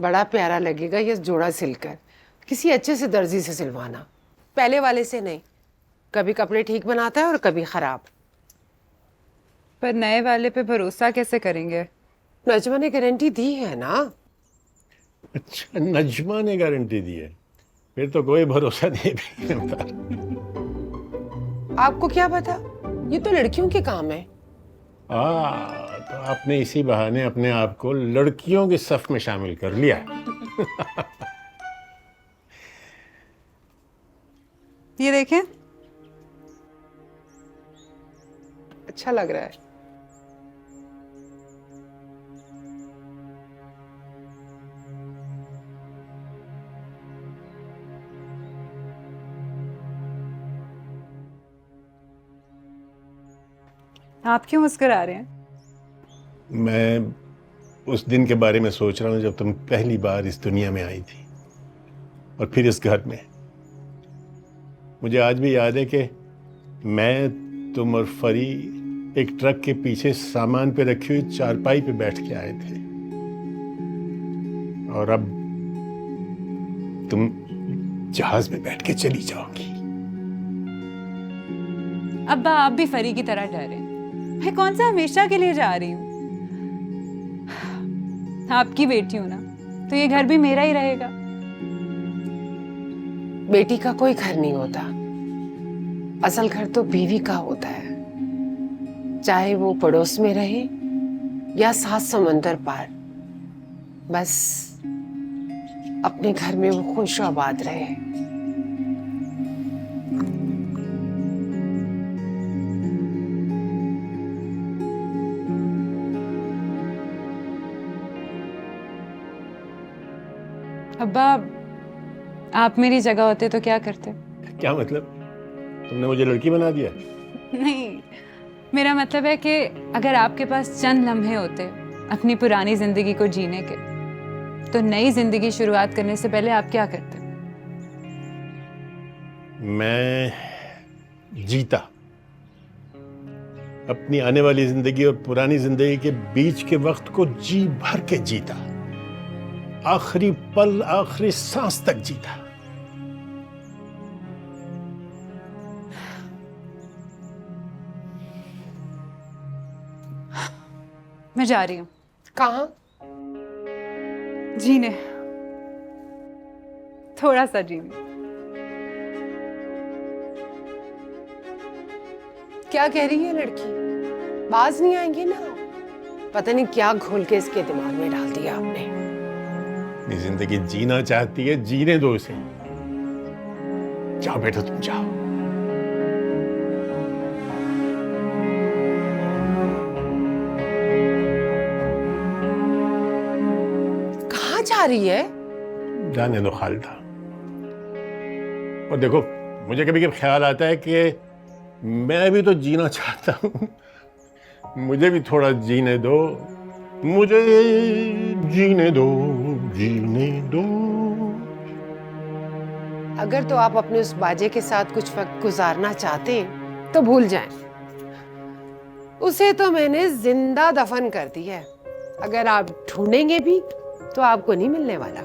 बड़ा प्यारा लगेगा ये जोड़ा सिलकर। किसी अच्छे से दर्जी से सिलवाना, पहले वाले से नहीं। कभी कपड़े ठीक बनाता है और कभी खराब। पर नए वाले पे भरोसा कैसे करेंगे? नजमा ने गारंटी दी है ना। अच्छा, नजमा ने गारंटी दी है, फिर तो कोई भरोसा नहीं भी होता। आपको क्या पता, ये तो लड़कियों के काम है। तो आपने इसी बहाने अपने आप को लड़कियों की सफ में शामिल कर लिया। ये देखें, अच्छा लग रहा है। आप क्यों मुस्कुरा रहे हैं? मैं उस दिन के बारे में सोच रहा हूं जब तुम पहली बार इस दुनिया में आई थी और फिर इस घर में। मुझे आज भी याद है कि मैं, तुम और फरी एक ट्रक के पीछे सामान पे रखी हुई चारपाई पे बैठ के आए थे, और अब तुम जहाज में बैठ के चली जाओगी। अब्बा, आप भी फरी की तरह डरे। मैं कौन सा हमेशा के लिए जा रही हूँ? आपकी बेटी हूं ना, तो ये घर भी मेरा ही रहेगा। बेटी का कोई घर नहीं होता, असल घर तो बीवी का होता है। चाहे वो पड़ोस में रहे या 7 समंदर पार, बस अपने घर में वो खुश आबाद रहे। अब्बा, आप मेरी जगह होते तो क्या करते? क्या मतलब? तुमने मुझे लड़की बना दिया? नहीं, मेरा मतलब है कि अगर आपके पास चंद लम्हे होते अपनी पुरानी जिंदगी को जीने के, तो नई जिंदगी शुरुआत करने से पहले आप क्या करते? मैं जीता, अपनी आने वाली जिंदगी और पुरानी जिंदगी के बीच के वक्त को जी भर के जीता, आखिरी पल, आखिरी सांस तक जीता। मैं जा रही हूँ। कहाँ? जीने, थोड़ा सा जीने। क्या कह रही है लड़की? बाज नहीं आएंगी ना? पता नहीं क्या घोल के इसके दिमाग में डाल दिया आपने। अपनी जिंदगी जीना चाहती है, जीने दो इसे। जाओ बेटा, तुम जाओ। कहाँ जा रही है? जाने दो खालिदा। और देखो, मुझे कभी कभी ख्याल आता है कि मैं भी तो जीना चाहता हूँ, मुझे भी थोड़ा जीने दो, मुझे जीने दो, जीने दो। अगर तो आप अपने उस बाजे के साथ कुछ वक्त गुजारना चाहते हैं तो भूल जाएं। उसे तो मैंने जिंदा दफन कर दिया है। अगर आप ढूंढेंगे भी तो आपको नहीं मिलने वाला।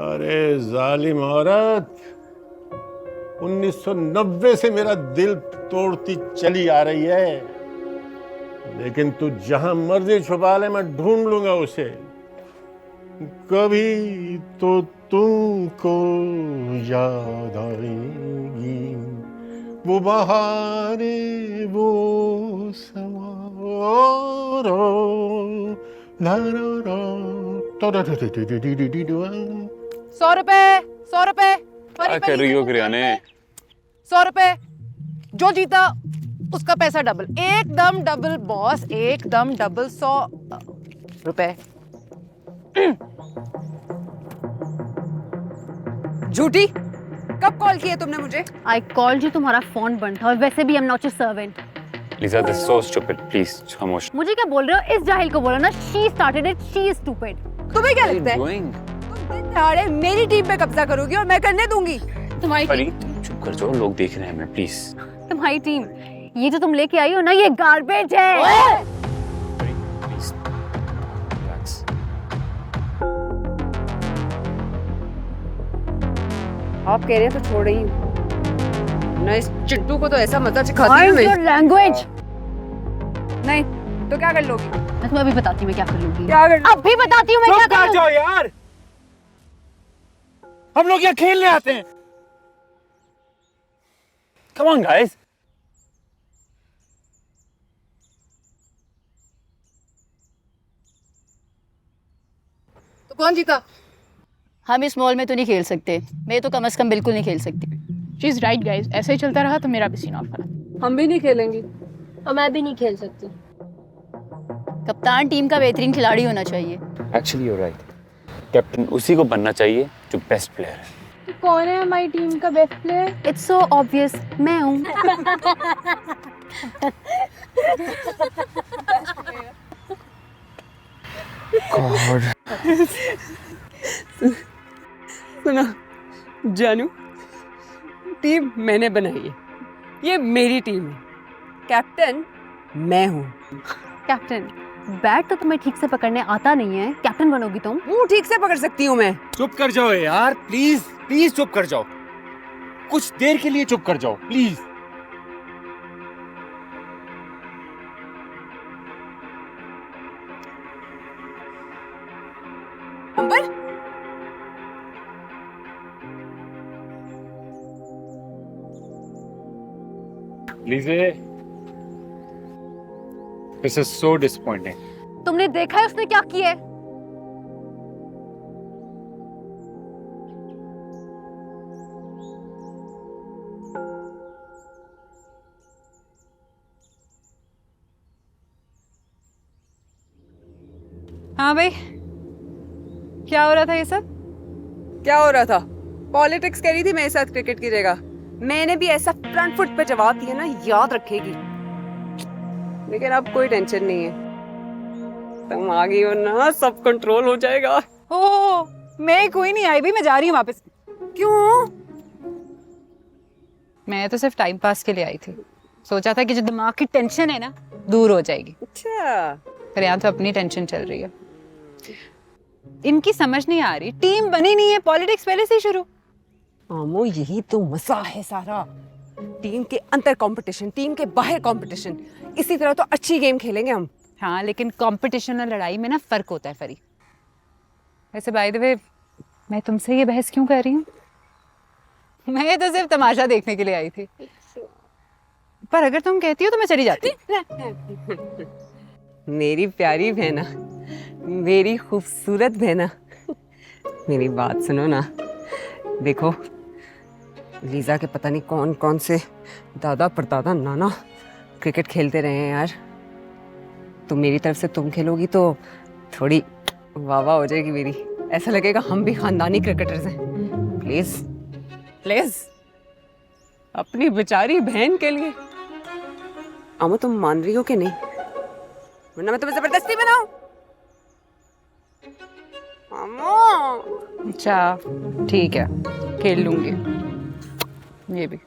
अरे जालिम औरत, 1990 से मेरा दिल तोड़ती चली आ रही है, लेकिन तू जहां मर्जी छुपा ले, मैं ढूंढ लूंगा उसे। कभी तो तुमको याद आएगी वो बहारे, वो समा। 100 रुपए, 100 रुपए। क्या कर रही हो किराने? 100 रुपए, जो जीता उसका पैसा डबल, एकदम डबल बॉस, एकदम डबल। 100 रुपए। झूठी, कब कॉल किया तुमने मुझे? आई कॉल्ड यू, तुम्हारा फोन बंद था, और वैसे भी I am not your servant. Liza, this so stupid, please खामोश। मुझे क्या बोल रहे हो? इस जाहिल को बोलो ना, she started it, she is stupid. तुम्हें क्या लगता है तुम दिन दहाड़े मेरी टीम पे कब्जा करोगी और मैं करने दूंगी? तुम्हारी अरे चुप कर जाओ, लोग देख रहे हैं हमें, प्लीज। तुम्हारी टीम, ये जो तुम लेके आई हो ना, ये गार्बेज है। Please relax. आप कह रहे हैं तो छोड़ रही हूँ, ना इस चिट्टू को तो ऐसा मजा सिखाती हूँ मैं। Your language. नहीं तो क्या कर लोगी? मैं तुम्हें अभी बताती हूँ मैं क्या कर लूंगी। क्या कर अभी बताती हूँ मैं क्या कर लूंगी। यार, हम लोग यहाँ खेलने आते हैं। Come on, guys. तो कौन जीता? हम इस मॉल में तो नहीं खेल सकते। मैं तो कम से कम बिल्कुल नहीं खेल सकती। शी इज राइट गाइस, ऐसे ही चलता रहा तो मेरा भी सीन ऑफ करा। हम भी नहीं खेलेंगे। और मैं भी नहीं खेल सकती। कप्तान टीम का बेहतरीन खिलाड़ी होना चाहिए। एक्चुअली यू राइट, कैप्टन उसी को बनना चाहिए जो बेस्ट प्लेयर है। कौन है हमारी टीम का best player? It's so obvious, मैं हूँ। सुनो जानू, टीम मैंने बनाई है, ये मेरी टीम है, कैप्टन मैं हूँ। कैप्टन, बैट तो तुम्हें ठीक से पकड़ने आता नहीं है, कैप्टन बनोगी तुम? मुंह ठीक से पकड़ सकती हूँ मैं। चुप कर जाओ यार, प्लीज प्लीज चुप कर जाओ। कुछ देर के लिए चुप कर जाओ प्लीज। अंबर, लीजिए, दिस इज सो डिसअपॉइंटिंग। तुमने देखा है उसने क्या किया है? हाँ भाई, क्या हो रहा था ये सब? क्या हो रहा था? पॉलिटिक्स करी थी मेरे साथ क्रिकेट की जगह। मैंने भी ऐसा फ्रंट फुट पे जवाब दिया ना, याद रखेगी। लेकिन अब कोई टेंशन नहीं है, तुम आ गई हो ना, सब कंट्रोल हो जाएगा। ओ, मैं कोई नहीं आई भी, मैं जा रही हूँ वापस। क्यों? मैं तो सिर्फ टाइम पास के लिए आई थी। सोचा था कि जो दिमाग की टेंशन है ना, दूर हो जाएगी। अच्छा, पर यहाँ तो अपनी टेंशन चल रही है। इनकी समझ नहीं आ रही, टीम बनी नहीं है, पॉलिटिक्स पहले से ही शुरू। आमो यही तो मजा है सारा। टीम के अंदर कंपटीशन, टीम के बाहर कंपटीशन, इसी तरह तो अच्छी गेम खेलेंगे हम। हाँ, लेकिन कंपटीशन और लड़ाई में ना फर्क होता है फरी। वैसे बाय द वे, मैं तुमसे ये बहस क्यों कर रही हूँ? मैं तो सिर्फ तमाशा देखने के लिए आई थी। पर अगर तुम कहती हो तो मैं चली जाती। मेरी प्यारी बहना, मेरी खूबसूरत बहना, मेरी बात सुनो ना। देखो, लीजा के पता नहीं कौन कौन से दादा परदादा नाना क्रिकेट खेलते रहे हैं यार। तो मेरी तरफ से तुम खेलोगी तो थोड़ी वाह वाह हो जाएगी मेरी। ऐसा लगेगा हम भी खानदानी क्रिकेटर्स हैं। प्लीज प्लीज, अपनी बेचारी बहन के लिए। अम्मा तुम मान रही हो कि नहीं? वरना मैं तुम्हें जबरदस्ती बनाऊं। अम्मा, अच्छा ठीक है, खेल लूंगी ये भी।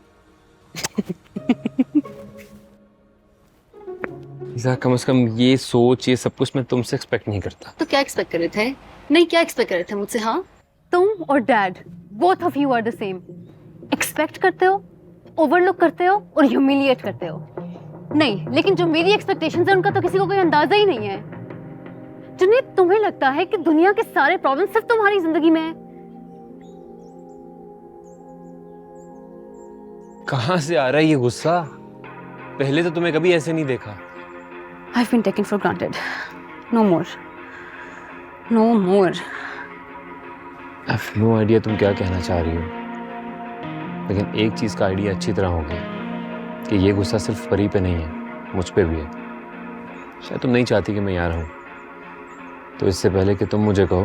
कम से कम ये सोच, ये सब कुछ मैं तुमसे एक्सपेक्ट नहीं करता। तो क्या एक्सपेक्ट कर रहे थे? नहीं, क्या एक्सपेक्ट कर रहे थे मुझसे? हाँ, तुम और dad, both of you are the same. Expect करते हो, ओवरलुक करते हो और ह्यूमिलिएट करते हो। नहीं, लेकिन जो मेरी एक्सपेक्टेशंस है उनका तो किसी को कोई अंदाजा ही नहीं है। जिन्हें तुम्हें लगता है कि दुनिया के सारे प्रॉब्लम सिर्फ तुम्हारी जिंदगी में है। कहाँ से आ रहा है ये गुस्सा? पहले तो तुम्हें कभी ऐसे नहीं देखा। I've been taken for granted. No more. No more. I have no idea तुम क्या कहना चाह रही हो, लेकिन एक चीज का आइडिया अच्छी तरह हो गया कि ये गुस्सा सिर्फ परी पे नहीं है, मुझ पे भी है। शायद तुम नहीं चाहती कि मैं यहाँ रहूं, तो इससे पहले कि तुम मुझे कहो,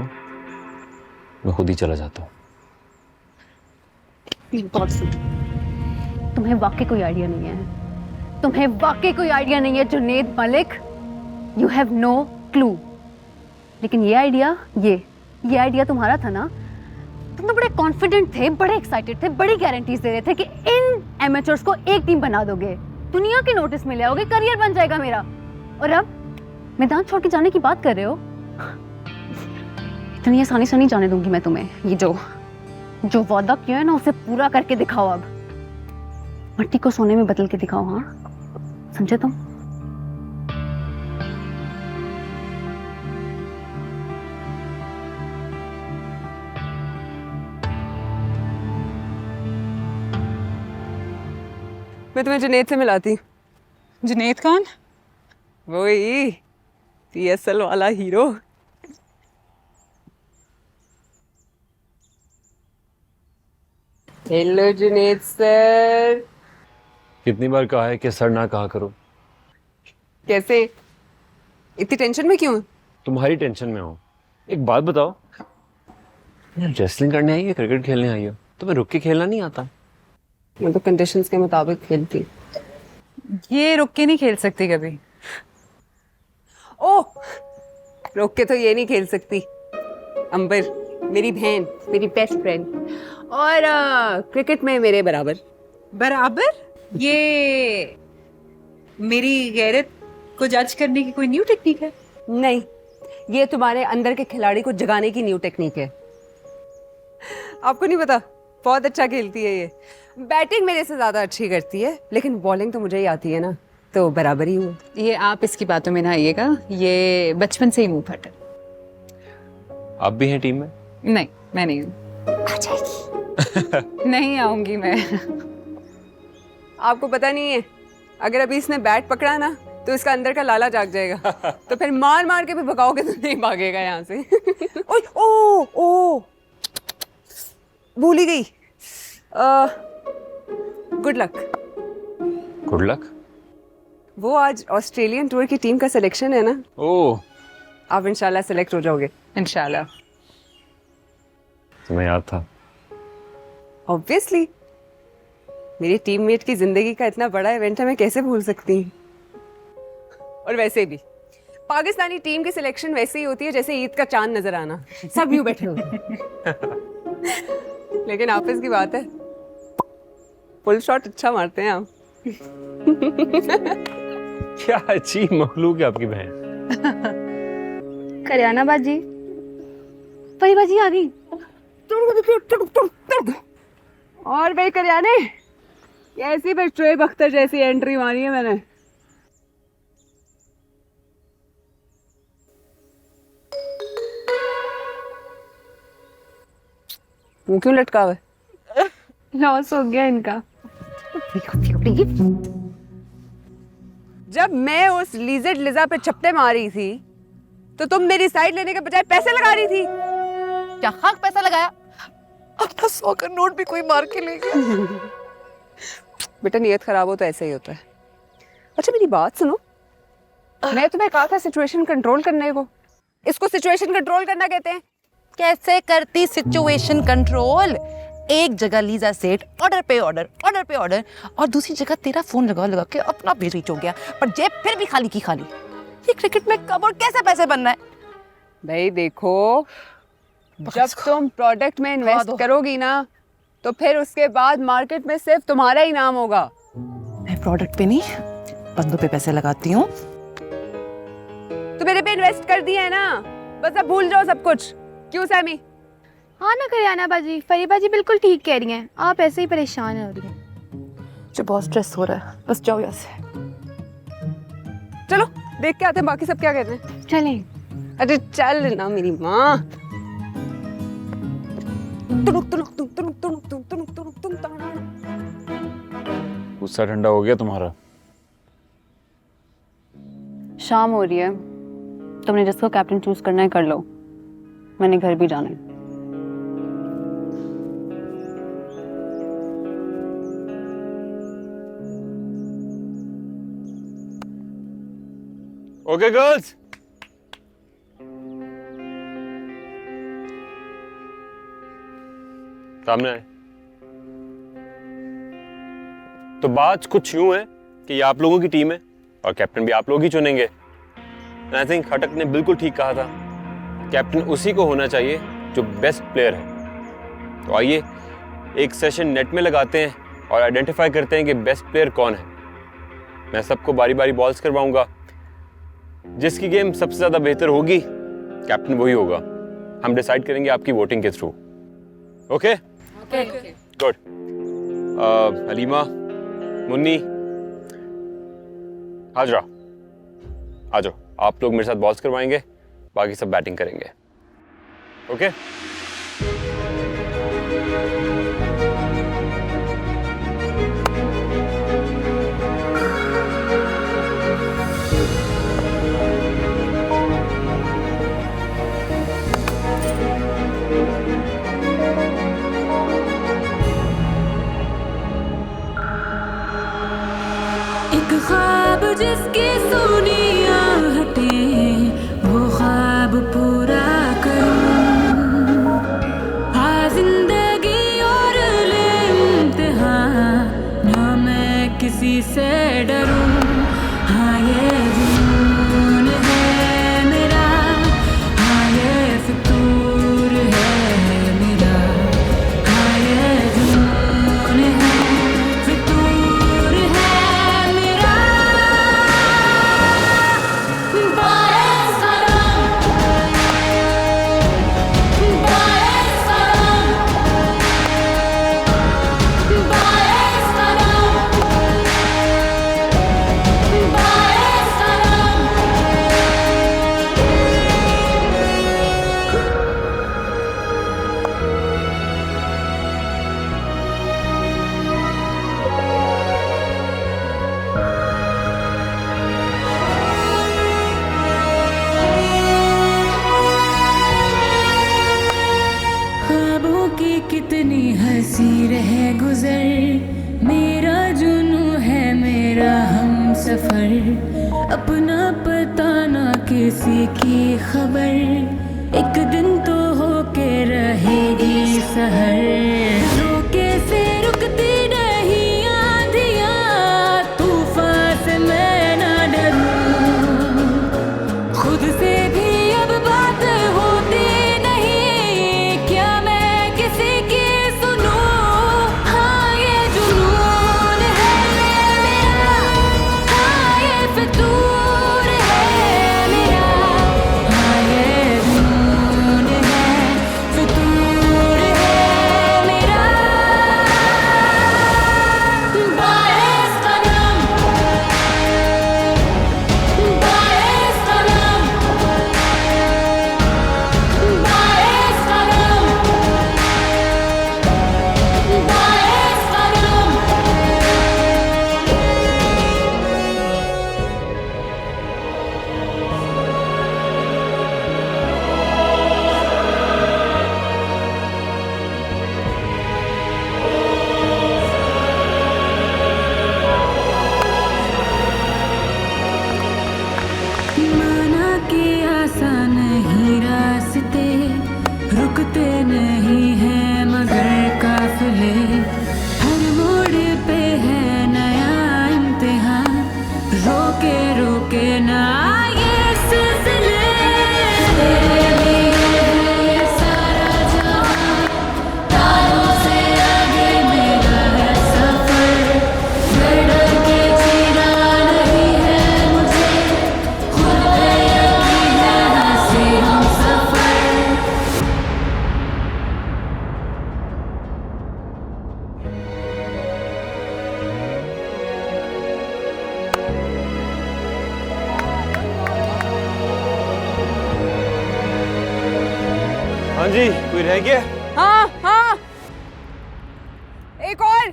मैं खुद ही चला जाता हूँ। तुम्हें वाकई कोई आइडिया नहीं है। तुम्हें वाकई कोई आइडिया नहीं है Junaid Malik. You have no clue. लेकिन ये आइडिया तुम्हारा था ना। तुम तो बड़े कॉन्फिडेंट थे, बड़े एक्साइटेड थे, बड़ी गारंटीज दे रहे थे कि इन एमेचर्स को एक टीम बना दोगे, दुनिया के नोटिस में ले आओगे, करियर बन जाएगा मेरा। और अब मैदान छोड़ के जाने की बात कर रहे हो। इतनी आसानी से नहीं जाने दूंगी मैं तुम्हें। ये जो जो वादा किया है ना उसे पूरा करके दिखाओ। अब मट्टी को सोने में बदल के दिखाओ। हाँ, समझे तुम? मैं तुम्हें जुनेद से मिलाती। जुनेद कौन? वही TSL वाला हीरो। Hello Junaid sir. कितनी बार कहा है कि सर ना कहा करो। कैसे? इतनी टेंशन में क्यों? तुम्हारी टेंशन में हो। एक बात बताओ, यार रेसलिंग करने आई है, क्रिकेट खेलने आई हो, तुम्हें रुक के खेलना नहीं आता? मैं तो कंडीशंस के मुताबिक खेलती। ये रुक के नहीं खेल सकती कभी। ओह, रुक के तो ये नहीं खेल सकती। अंबर मेरी बहन, मेरी बेस्ट फ्रेंड, और क्रिकेट में मेरे बराबर। बराबर? ये मेरी गैरत को जज करने की कोई न्यू टेक्निक है? नहीं, ये तुम्हारे अंदर के खिलाड़ी को जगाने की न्यू टेक्निक है। आपको नहीं पता, बहुत अच्छा खेलती है ये। बैटिंग मेरे से ज्यादा अच्छी करती है, लेकिन बॉलिंग तो मुझे ही आती है ना, तो बराबर ही हूँ। ये आप इसकी बातों में ना आइएगा, ये बचपन से ही मुंह फटा। आप भी हैं टीम में? नहीं, मैं नहीं हूँ। आ जाएगी। नहीं आऊंगी मैं। आपको पता नहीं है, अगर अभी इसने बैट पकड़ा ना तो इसका अंदर का लाला जाग जाएगा। तो फिर मार मार के भी भगाओगे तो नहीं भागेगा यहाँ से। ओए, ओ ओ भूल ही गई। Good luck. Good luck? वो आज ऑस्ट्रेलियन टूर की टीम का सिलेक्शन है ना, ओह, आप इंशाल्लाह सेलेक्ट हो जाओगे। इंशाल्लाह। तुम्हें याद था? ऑब्वियसली, मेरी टीममेट की जिंदगी का इतना बड़ा इवेंट है, मैं कैसे भूल सकती हूँ। और वैसे भी पाकिस्तानी टीम की सिलेक्शन वैसे ही होती है जैसे ईद का चांद नजर आना, सब यूं बैठे होते हैं। लेकिन आपस की बात है, फुल शॉट अच्छा मारते हैं आप। क्या अच्छी मखलूक है आपकी बहन। करियाना बाजी, परी बाजी आ गई। और भाई करियाने, ऐसी भाई शोएब अख्तर जैसी एंट्री मारी है मैंने। मुंह क्यों लटका हुआ है? लॉस हो गया इनका। जब मैं उस लिजेड लिजा पे चपटे मारी थी तो तुम मेरी साइड लेने के बजाय पैसे लगा रही थी। क्या हक पैसा लगाया? अपना 100 का नोट भी कोई मार के ले गया। बेटा, नियत खराब हो तो ऐसे ही होता है। अच्छा मेरी बात सुनो, मैं तुम्हें कहा था सिचुएशन कंट्रोल करने को, इसको सिचुएशन कंट्रोल करना कहते हैं। कैसे करती सिचुएशन कंट्रोल? एक जगह लीजा सेठ ऑर्डर पे ऑर्डर, ऑर्डर पे ऑर्डर, और दूसरी जगह तेरा फोन लगा लगा के अपना भी रीच हो गया, पर जेब फिर भी खाली की खाली। ये क्रिकेट में कब और कैसे पैसे बनना है? भाई देखो, जब तुम प्रोडक्ट में इन्वेस्ट करोगी ना तो फिर उसके बाद मार्केट में सिर्फ तुम्हारा ही नाम होगा। मैं प्रोडक्ट पे नहीं, बंदों पे पैसे लगाती हूँ। तो मेरे पे इन्वेस्ट कर दिया है ना, बस अब भूल जाओ सब कुछ। क्यों सैमी? हाँ ना करियाना बाजी, परी बाजी बिल्कुल ठीक कह रही हैं। आप ऐसे ही परेशान हो रही हैं। जो बहुत स्ट्रेस हो रहा है, बस जाओ यहाँ से। चलो देख के आते हैं बाकी सब क्या कहते हैं। चलें। अरे चल ना मेरी माँ। तुनुक तुनुक तुनुक तुनुक तुनुक तुनुक तुनुक तुनुक तुनुक तुनुक। गुस्सा ठंडा हो गया तुम्हारा? शाम हो रही है, तुमने जिसको कैप्टन चूज करना है कर लो, मैंने घर भी जाना है। ओके गर्ल्स, सामने आए। तो बात कुछ यूं है कि ये आप लोगों की टीम है और कैप्टन भी आप लोग ही चुनेंगे। आई थिंक खटक ने बिल्कुल ठीक कहा था, कैप्टन उसी को होना चाहिए जो बेस्ट प्लेयर है। तो आइए एक सेशन नेट में लगाते हैं और आइडेंटिफाई करते हैं कि बेस्ट प्लेयर कौन है। मैं सबको बारी बारी बॉल्स करवाऊंगा, जिसकी गेम सबसे ज्यादा बेहतर होगी कैप्टन वही होगा। हम डिसाइड करेंगे आपकी वोटिंग के through. Okay? Good. Halima, Munni, आ जाओ आ जाओ। आप लोग मेरे साथ बॉल्स करवाएंगे, बाकी सब बैटिंग करेंगे। ओके? एक ख्वाब जिसकी सुनी आहटें, वो ख्वाब पूरा करूं। हाँ जिंदगी और ले इम्तिहान, ना मैं किसी से डरूं। हाँ ये जुनून है मेरा, हाँ ये फितूर है मेरा। हाँ ये जुनून है, फितूर है मेरा। बाएं सलाम, बाएं सलाम, बाएं सलाम, बाएं सलाम। ख्वाबों की कितनी हंसी रह गुजर, मेरा जुनू है मेरा हम सफर। अपना पता ना किसी की खबर, एक दिन तो होके रहेगी सहर। रोके से रुकती नहीं आंधियाँ, तूफान से मैं ना डरूं। खुद से भी अब बात होती नहीं, क्या मैं किसी की सुनूं। हाँ ये जुनून है मेरा, हाँ ये फितूर है मेरा। हाँ ये जुनून है, फितूर है मेरा। बाएं सलाम, बाएं सलाम, बाएं सलाम, बाएं सलाम। माना कि आसान नहीं रास्ते, रुकते नहीं हैं मगर काफिले। हर मोड़ पे है नया इम्तिहान, रोके रोके ना ये सिलसिले। तेरे लिए है सारा जहां, तारों से आगे मेरा है सफर। डर डर के जीना नहीं है मुझे, खुद पे यकीन है हंसी हम सफर। हाँ जी, कोई रह गया? हाँ हाँ, एक और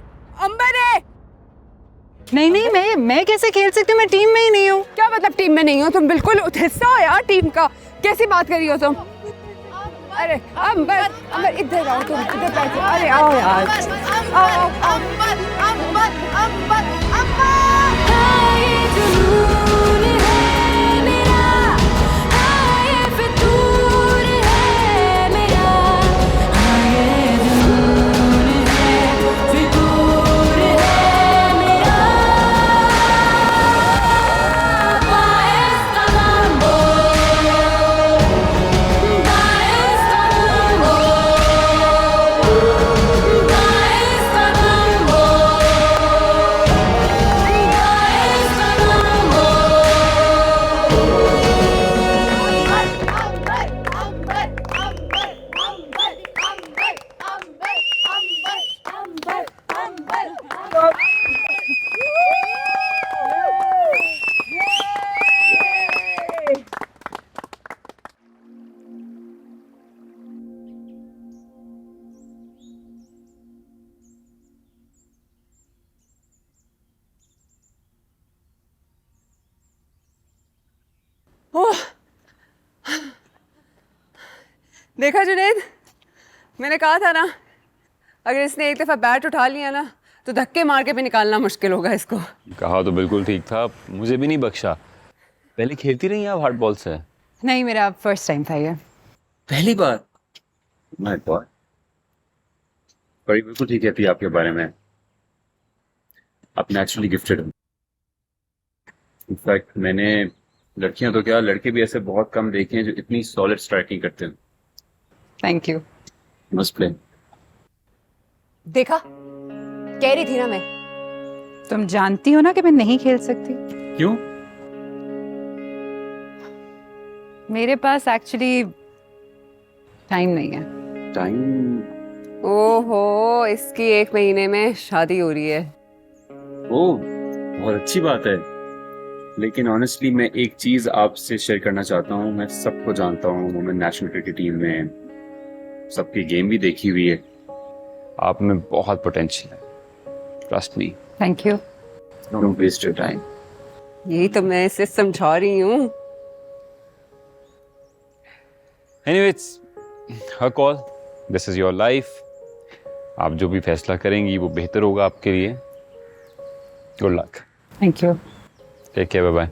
अंबर है। नहीं नहीं, मैं कैसे खेल सकती हूँ, मैं टीम में ही नहीं हूँ। क्या मतलब टीम में नहीं हो? तुम बिल्कुल हिस्सा हो यार टीम का, कैसी बात कर रही हो तुम? अरे अंबर, अंबर इधर आओ, तुम इधर बैठो। अरे आओ यार, आओ आओ आओ। हाँ ये जुनून है मेरा, हाँ ये फितूर है मेरा। हाँ ये जुनून है, फितूर है मेरा। बाएं सलाम, बाएं सलाम, बाएं सलाम। देखा जुनेद, मैंने कहा था ना, अगर इसने एक दफा बैट उठा लिया ना तो धक्के मार के भी निकालना मुश्किल होगा इसको। कहा तो बिल्कुल ठीक था, मुझे भी नहीं बख्शा। पहले खेलती रही आप हार्ड बॉल से? नहीं, मेरा फर्स्ट टाइम था ये। पहली बार? माय गॉड, बड़ी बिल्कुल ठीक कहती है आपके बारे में। आप नेचुरली गिफ्टेड हो। इनफैक्ट मैंने लड़कियां तो क्या, लड़के भी ऐसे बहुत कम देखे हैं जो इतनी सॉलिड स्ट्राइकिंग करते हैं। Thank you. Must play. देखा, कह रही थी ना मैं। तुम जानती हो ना कि मैं नहीं खेल सकती। क्यों? मेरे पास एक्चुअली टाइम नहीं है। टाइम? ओहो, इसकी 1 महीने में शादी हो रही है। ओ, बहुत अच्छी बात है। लेकिन ऑनेस्टली मैं एक चीज आपसे शेयर करना चाहता हूँ। मैं सबको जानता हूँ, वुमेन नेशनल क्रिकेट टीम में सबकी गेम भी देखी हुई है। आप में बहुत पोटेंशियल है, trust me. Thank you. Don't waste your time. यही तो मैं इसे समझा रही हूँ। एनीवेज, हर call, this is your life. आप जो भी फैसला करेंगी वो बेहतर होगा आपके लिए। Good luck. Thank you. Take care, bye bye.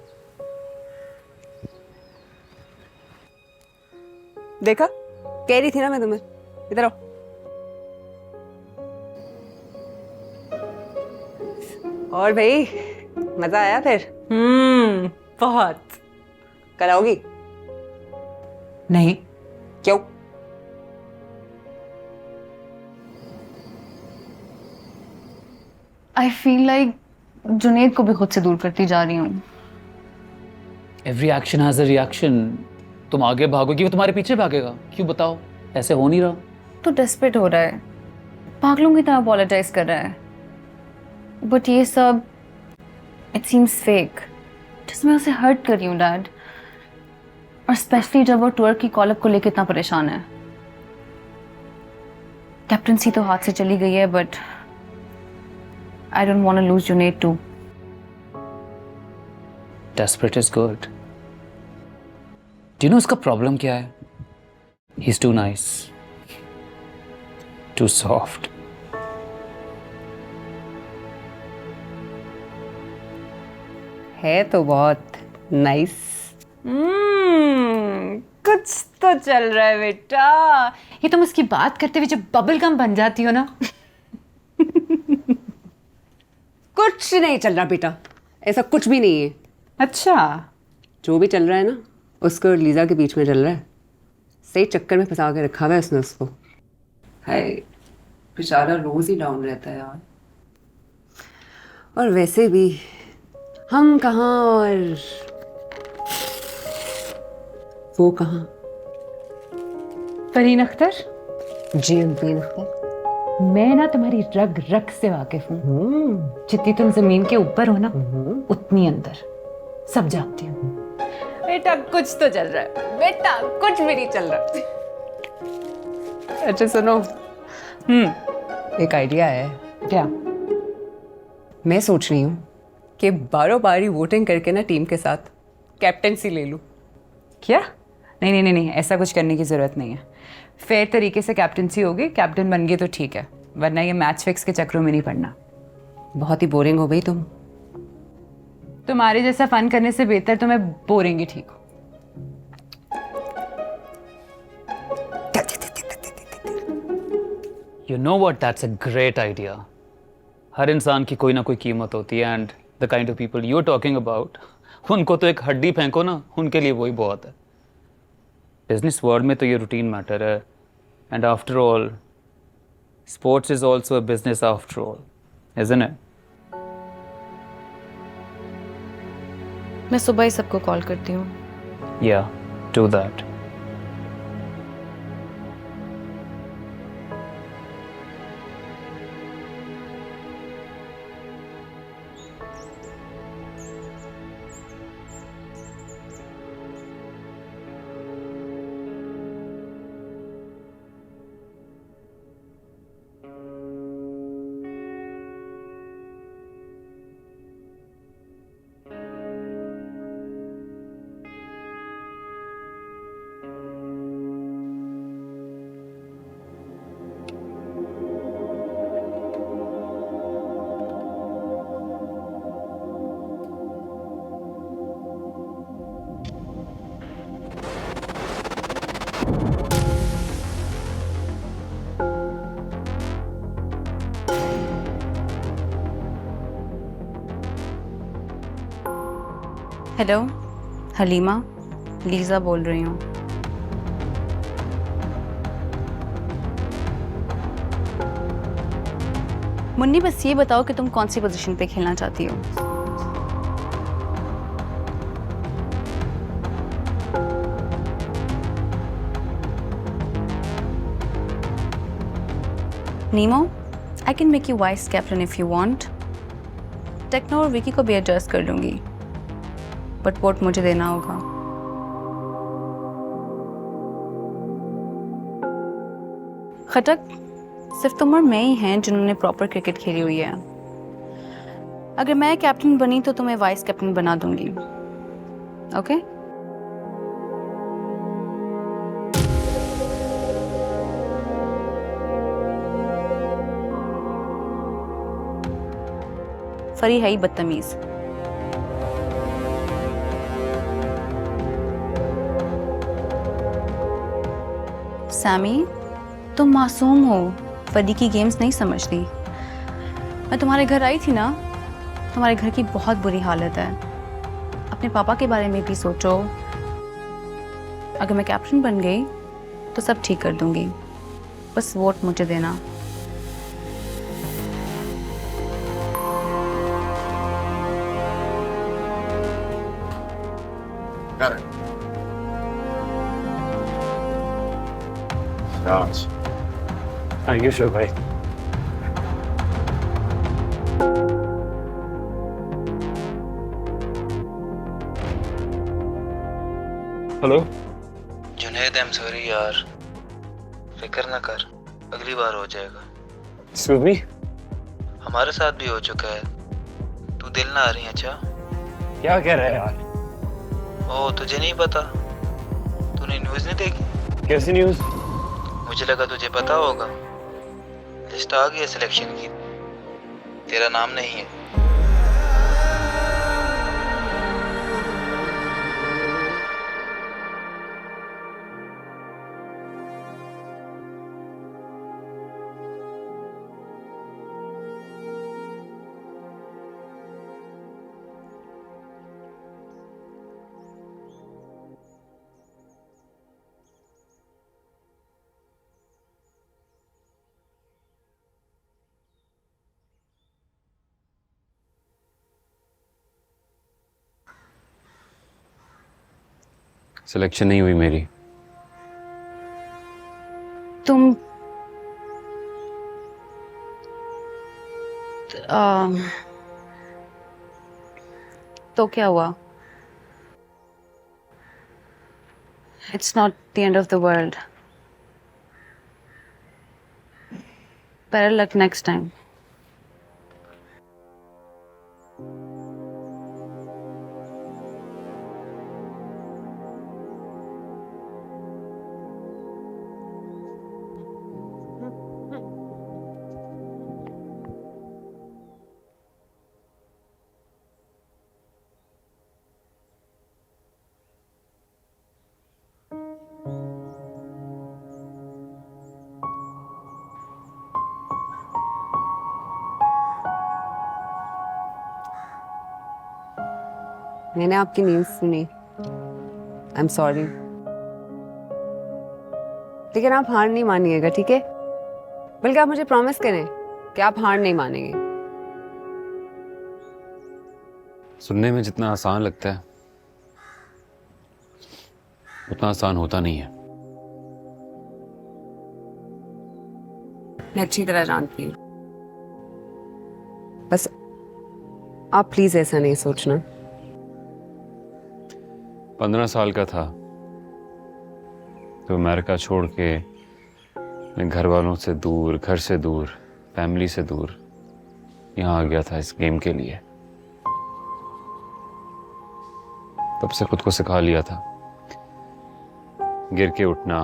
देखा, कह रही थी ना मैं तुम्हें। इधर आओ। और भाई, मजा आया फिर? बहुत। कल आओगी? नहीं। क्यों? आई फील लाइक जुनेद को भी खुद से दूर करती जा रही हूँ। Every action has a reaction. तुम आगे भागोगी, वो तुम्हारे पीछे भागेगा। क्यों बताओ? ऐसे हो नहीं रहा। तो डेस्परेट हो रहा है, पागलों की तरह अपोलोजाइज कर रहा है। बट ये सब इट सीम्स फेक। जिसमें उसे हर्ट कर रही हूँ डैड, और स्पेशली जब वो टूर की कॉल अप को लेकर इतना परेशान है। कैप्टनसी तो हाथ से चली गई है, but I don't want to lose Junaid too. Desperate is good. Do you know उसका प्रॉब्लम क्या है? He is too nice, too soft. है तो बहुत नाइस। कुछ तो चल रहा है बेटा। ये तुम उसकी बात करते हुए जब बबल गम बन जाती हो ना। कुछ नहीं चल रहा बेटा, ऐसा कुछ भी नहीं है। अच्छा, जो भी चल रहा है ना, उसको और लीजा के बीच में चल रहा है। सही चक्कर में फंसा के रखा हुआ है उसने उसको। हाय, बेचारा रोज ही डाउन रहता है यार। और वैसे भी हम कहाँ और वो कहाँ। फरीन अख्तर? जी फरीन अख्तर। मैं ना तुम्हारी रग रग से वाकिफ हूँ। जितनी तुम जमीन के ऊपर हो ना, उतनी अंदर सब जानती हूँ। बेटा कुछ तो चल रहा है, बेटा कुछ भी नहीं चल रहा। अच्छा सुनो, एक आइडिया है। क्या? मैं सोच रही हूँ कि बारों बारी वोटिंग करके ना टीम के साथ कैप्टनसी ले लूं। क्या? नहीं नहीं नहीं नहीं, ऐसा कुछ करने की ज़रूरत नहीं है। फेयर तरीके से कैप्टनसी होगी, कैप्टन बन गए तो ठीक है, वरना ये मैच फिक्स के चक्रों में नहीं पड़ना। बहुत ही बोरिंग हो गई तुम। तुम्हारे जैसा फन करने से बेहतर तो मैं बोरिंग ही ठीक हूँ। You know what, that's a great idea. हर इंसान की कोई ना कोई कीमत होती है, and the kind of people you are talking about, उनको तो एक हड्डी फेंको ना, उनके लिए वही बहुत है। बिजनेस वर्ल्ड में तो ये रूटीन मैटर है, and after all sports is also a business after all, isn't it? मैं सुबह ही सबको कॉल करती हूँ। Yeah, do that. Hello, Halima, Liza बोल रही हूँ। मुन्नी, बस ये बताओ कि तुम कौन सी पोजीशन पे खेलना चाहती हो? Nemo, I can make you vice captain if you want. Techno और विकी को भी एडजस्ट कर लूंगी, बट वोट मुझे देना होगा। खटक, सिर्फ तुम और मैं ही हैं जिन्होंने प्रॉपर क्रिकेट खेली हुई है। अगर मैं कैप्टन बनी तो तुम्हें वाइस कैप्टन बना दूंगी, ओके? फरी है ही बदतमीज। सैमी, तुम मासूम हो, फरी की गेम्स नहीं समझती। मैं तुम्हारे घर आई थी ना, तुम्हारे घर की बहुत बुरी हालत है। अपने पापा के बारे में भी सोचो। अगर मैं कैप्टन बन गई तो सब ठीक कर दूंगी, बस वोट मुझे देना। थैंक यू भाई। Hello Junaid, I am sorry यार, फिक्र ना कर, अगली बार हो जाएगा। Excuse me? हमारे साथ भी हो चुका है, तू दिल ना आ रही है। अच्छा, क्या कह रहा है यार? ओ, तुझे नहीं पता? तूने न्यूज़ नहीं देखी? कैसी न्यूज़? मुझे लगा तुझे पता होगा। लिस्ट आ गई है सिलेक्शन की, तेरा नाम नहीं है। सिलेक्शन नहीं हुई मेरी। तुम तो क्या हुआ? It's not the end of the world. Better luck next time. मैंने आपकी न्यूज़ सुनी, आई एम सॉरी, लेकिन आप हार नहीं मानिएगा, ठीक है? बल्कि आप मुझे प्रॉमिस करें कि आप हार नहीं मानेंगे। सुनने में जितना आसान लगता है उतना आसान होता नहीं है। मैं अच्छी तरह जानती हूँ, बस आप प्लीज ऐसा नहीं सोचना। 15 साल का था तो अमेरिका छोड़ के मैं घर वालों से दूर, घर से दूर, फैमिली से दूर यहाँ आ गया था इस गेम के लिए। तब से खुद को सिखा लिया था गिर के उठना,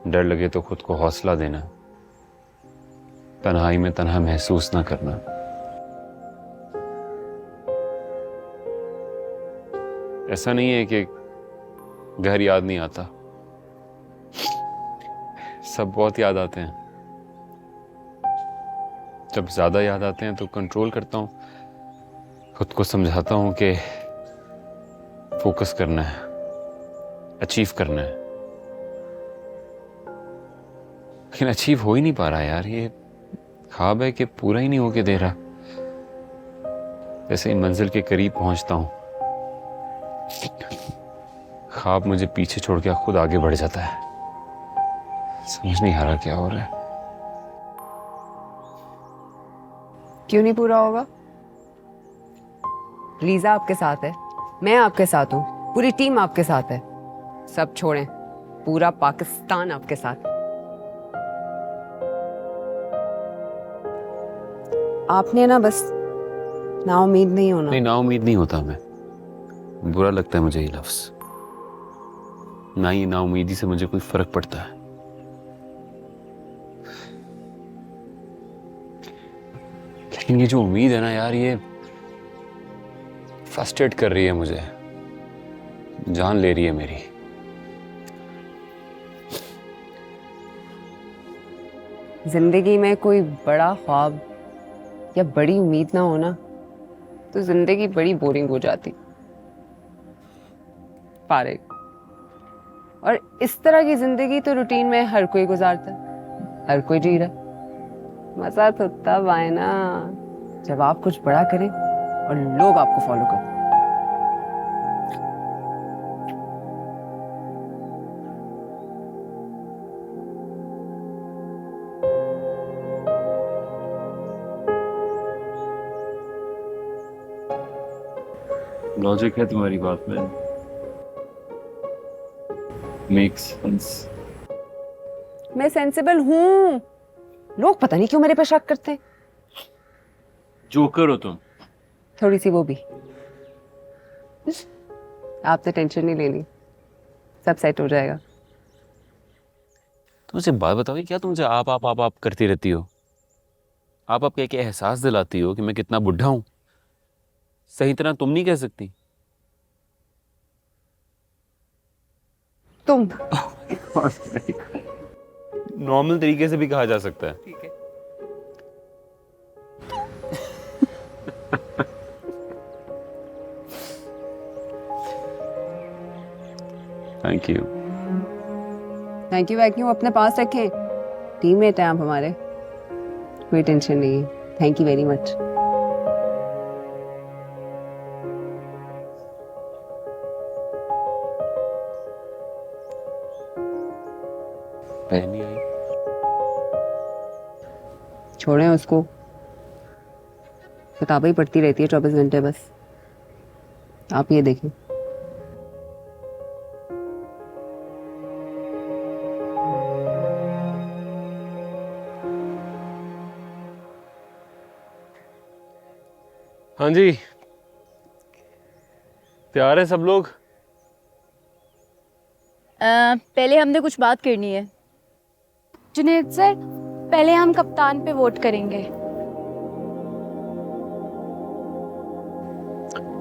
डर लगे तो खुद को हौसला देना, तन्हाई में तन्हा महसूस ना करना। ऐसा नहीं है कि घर याद नहीं आता, सब बहुत याद आते हैं। जब ज्यादा याद आते हैं तो कंट्रोल करता हूँ, खुद को समझाता हूँ कि फोकस करना है, अचीव करना है, लेकिन अचीव हो ही नहीं पा रहा यार। ये ख्वाब है कि पूरा ही नहीं होके दे रहा। जैसे ही मंजिल के करीब पहुंचता हूं, ख्वाब मुझे पीछे छोड़ के खुद आगे बढ़ जाता है। समझ नहीं आ रहा क्या हो रहा है। क्यों नहीं पूरा होगा? लीजा आपके साथ है, मैं आपके साथ हूँ, पूरी टीम आपके साथ है। सब छोड़ें, पूरा पाकिस्तान आपके साथ। आपने ना बस नाउम्मीद नहीं होना। नहीं, नाउम्मीद नहीं होता मैं। बुरा लगता है मुझे ये लफ्ज। ना ही नाउम्मीदी से मुझे कोई फर्क पड़ता है। लेकिन ये जो उम्मीद है ना यार, ये फ्रस्ट्रेट कर रही है मुझे, जान ले रही है मेरी। जिंदगी में कोई बड़ा ख्वाब या बड़ी उम्मीद ना होना तो जिंदगी बड़ी बोरिंग हो जाती, फारिग। और इस तरह की जिंदगी तो रूटीन में हर कोई गुजारता है, हर कोई जी रहा। मजा तो तब आए ना जब आप कुछ बड़ा करें और लोग आपको फॉलो करें। लॉजिक है तुम्हारी बात में, मेक्स सेंस। मैं सेंसिबल हूँ, लोग पता नहीं क्यों मेरे पे शक करते हैं। जोकर हो तुम। थोड़ी सी वो भी। आपने टेंशन नहीं लेनी, सब सेट हो जाएगा। तो मुझे बात बताओ, क्या तुम मुझे आप करती रहती हो? आप क्या क्या एहसास दिलाती हो कि मैं कितना बुढ़ा हूं? सही तरह तुम नहीं कह सकती? तुम नॉर्मल तरीके से भी कहा जा सकता है। ठीक है। Thank you. थैंक यू अपने पास रखें, टीममेट हैं आप हमारे, कोई टेंशन नहीं है। Thank you very much. नहीं आई। छोड़ें उसको, किताबें ही पढ़ती रहती है 24 घंटे बस। आप ये देखें। हाँ जी, तैयार है सब लोग? पहले हमने कुछ बात करनी है। जुनैद सर, पहले हम कप्तान पे वोट करेंगे।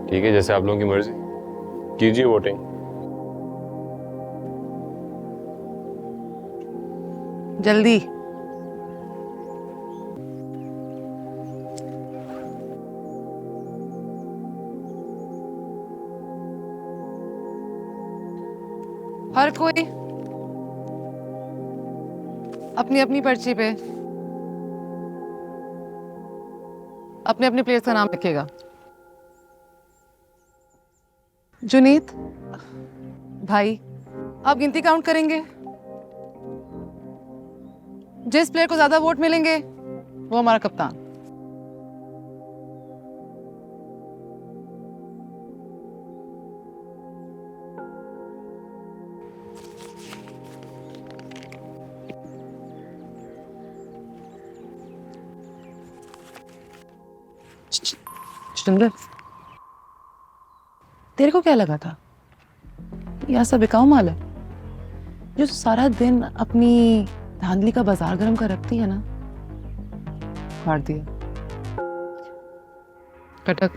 ठीक है, जैसे आप लोगों की मर्जी, कीजिए वोटिंग। जल्दी। हर कोई अपनी अपनी पर्ची पे अपने अपने प्लेयर्स का नाम लिखेगा। जुनीत भाई, आप गिनती काउंट करेंगे। जिस प्लेयर को ज्यादा वोट मिलेंगे वो हमारा कप्तान। चंद्र, तेरे को क्या लगा था यह सब बिकाऊ माल है जो सारा दिन अपनी धांधली का बाजार गर्म कर रखती है ना? काट दिया। कटक।